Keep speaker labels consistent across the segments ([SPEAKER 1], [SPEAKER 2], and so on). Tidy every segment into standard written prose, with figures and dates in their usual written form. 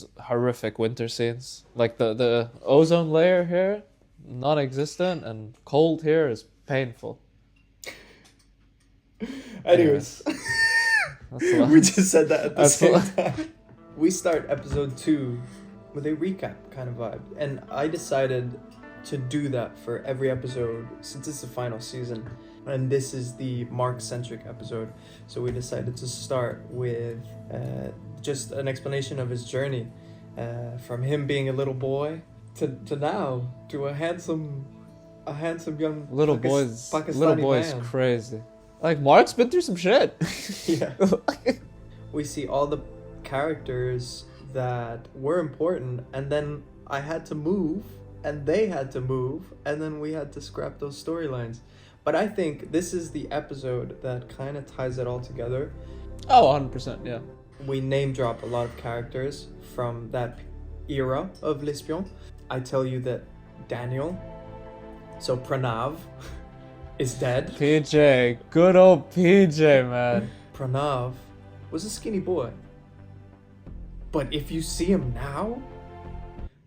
[SPEAKER 1] those horrific winter scenes. Like the ozone layer here, non-existent, and cold here is painful.
[SPEAKER 2] Anyways, we just said that at the same
[SPEAKER 1] That's
[SPEAKER 2] time. We start episode 2 with a recap kind of vibe, and I decided to do that for every episode since it's the final season, and this is the Mark-centric episode. So we decided to start with just an explanation of his journey, from him being a little boy to now to a handsome young
[SPEAKER 1] Little
[SPEAKER 2] Pakistani
[SPEAKER 1] boy's
[SPEAKER 2] man.
[SPEAKER 1] crazy. Like, Mark's been through some shit.
[SPEAKER 2] Yeah. We see all the characters that were important, and then I had to move, and they had to move, and then we had to scrap those storylines. But I think this is the episode that kind of ties it all together.
[SPEAKER 1] Oh, 100%, yeah.
[SPEAKER 2] We name drop a lot of characters from that era of L'Espion. I tell you that Daniel, so Pranav, is dead.
[SPEAKER 1] PJ, good old PJ, man.
[SPEAKER 2] Pranav was a skinny boy. But if you see him now,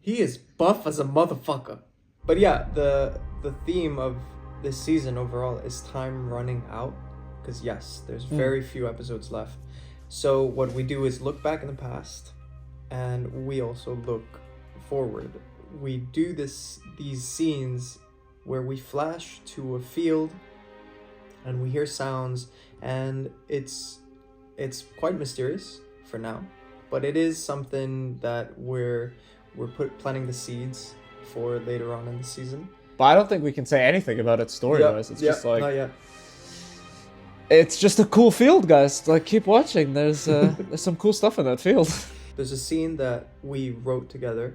[SPEAKER 2] he is buff as a motherfucker. But yeah, the theme of this season overall is time running out. Because yes, there's very few episodes left. So what we do is look back in the past, and we also look forward. We do these scenes where we flash to a field and we hear sounds, and it's quite mysterious for now, but it is something that we're planting the seeds for later on in the season.
[SPEAKER 1] But I don't think we can say anything about it story-wise. It's just like...
[SPEAKER 2] not yet.
[SPEAKER 1] It's just a cool field, guys. Like, keep watching. There's some cool stuff in that field.
[SPEAKER 2] There's a scene that we wrote together.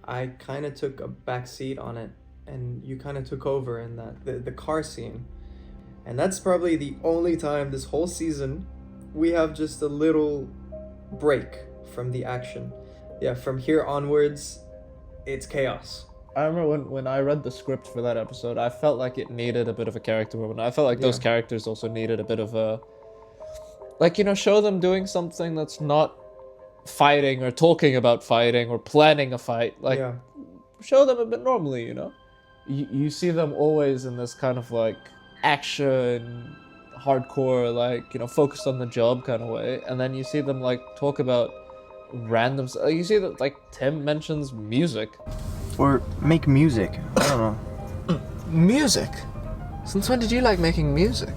[SPEAKER 2] I kind of took a back seat on it, and you kind of took over in that, the car scene. And that's probably the only time this whole season we have just a little break from the action. Yeah, from here onwards, it's chaos.
[SPEAKER 1] I remember when I read the script for that episode, I felt like it needed a bit of a character moment. I felt like those characters also needed a bit of a... Like, you know, show them doing something that's not fighting or talking about fighting or planning a fight. Like, show them a bit normally, you know? You see them always in this kind of, like, action, hardcore, like, you know, focused on the job kind of way. And then you see them, like, talk about random... You see that, like, Tim mentions music.
[SPEAKER 3] Or make music. I don't know.
[SPEAKER 1] Music? Since when did you like making music?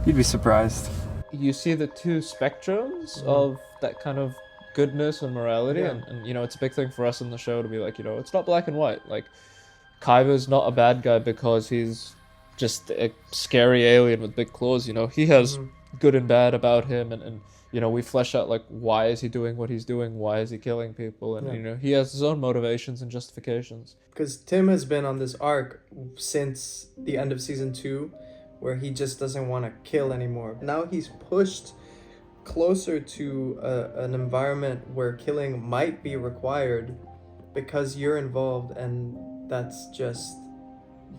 [SPEAKER 3] You'd be surprised.
[SPEAKER 1] You see the two spectrums of that kind of goodness and morality, and you know, it's a big thing for us in the show to be like, you know, it's not black and white. Like, Kaiba's not a bad guy because he's just a scary alien with big claws, you know. He has good and bad about him, and you know, we flesh out, like, why is he doing what he's doing? Why is he killing people? And, you know, he has his own motivations and justifications.
[SPEAKER 2] Because Tim has been on this arc since the end of season 2, where he just doesn't want to kill anymore. Now he's pushed closer to an environment where killing might be required because you're involved, and that's just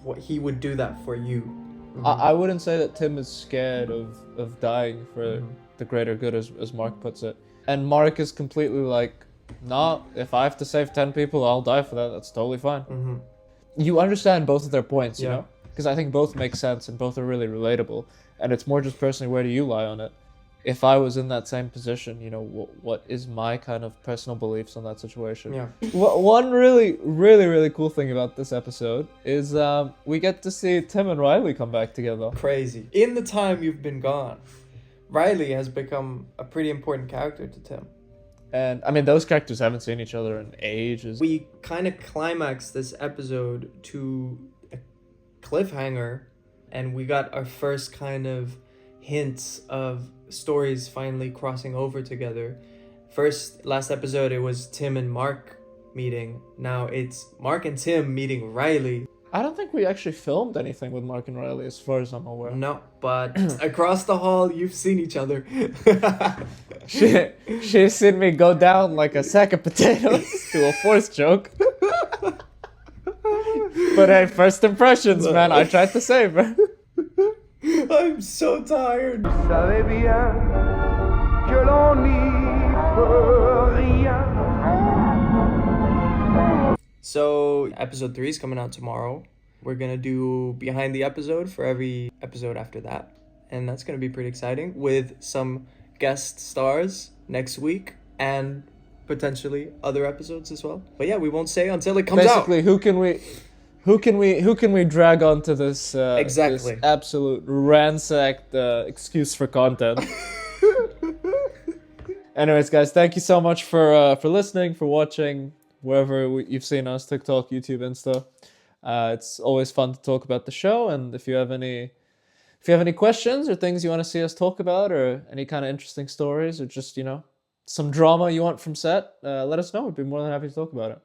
[SPEAKER 2] what he would do that for you.
[SPEAKER 1] I wouldn't say that Tim is scared of dying for the greater good, as Mark puts it. And Mark is completely like, nah, if I have to save 10 people, I'll die for that. That's totally fine. You understand both of their points, you know? Because I think both make sense and both are really relatable. And it's more just personally, where do you lie on it? If I was in that same position, you know, what is my kind of personal beliefs on that situation?
[SPEAKER 2] Yeah.
[SPEAKER 1] One really cool thing about this episode is we get to see Tim and Riley come back together.
[SPEAKER 2] Crazy. In the time you've been gone, Riley has become a pretty important character to Tim.
[SPEAKER 1] And, I mean, those characters haven't seen each other in ages.
[SPEAKER 2] We kind of climaxed this episode to a cliffhanger, and we got our first kind of hints of stories finally crossing over together. Last episode, it was Tim and Mark meeting. Now it's Mark and Tim meeting Riley.
[SPEAKER 1] I don't think we actually filmed anything with Mark and Riley, as far as I'm aware.
[SPEAKER 2] No, but across the hall, you've seen each other.
[SPEAKER 1] She's seen me go down like a sack of potatoes to a forced joke. But hey, first impressions, man. I tried to save her.
[SPEAKER 2] I'm so tired. So episode 3 is coming out tomorrow. We're gonna do behind the episode for every episode after that, and that's gonna be pretty exciting with some guest stars next week and potentially other episodes as well. But yeah, we won't say until it comes
[SPEAKER 1] Basically, who can we drag onto this
[SPEAKER 2] Exactly.
[SPEAKER 1] this absolute ransacked excuse for content? Anyways, guys, thank you so much for listening, for watching, wherever you've seen us, TikTok, YouTube, Insta. It's always fun to talk about the show, and if you have any questions or things you want to see us talk about, or any kind of interesting stories, or just some drama you want from set, let us know. We'd be more than happy to talk about it.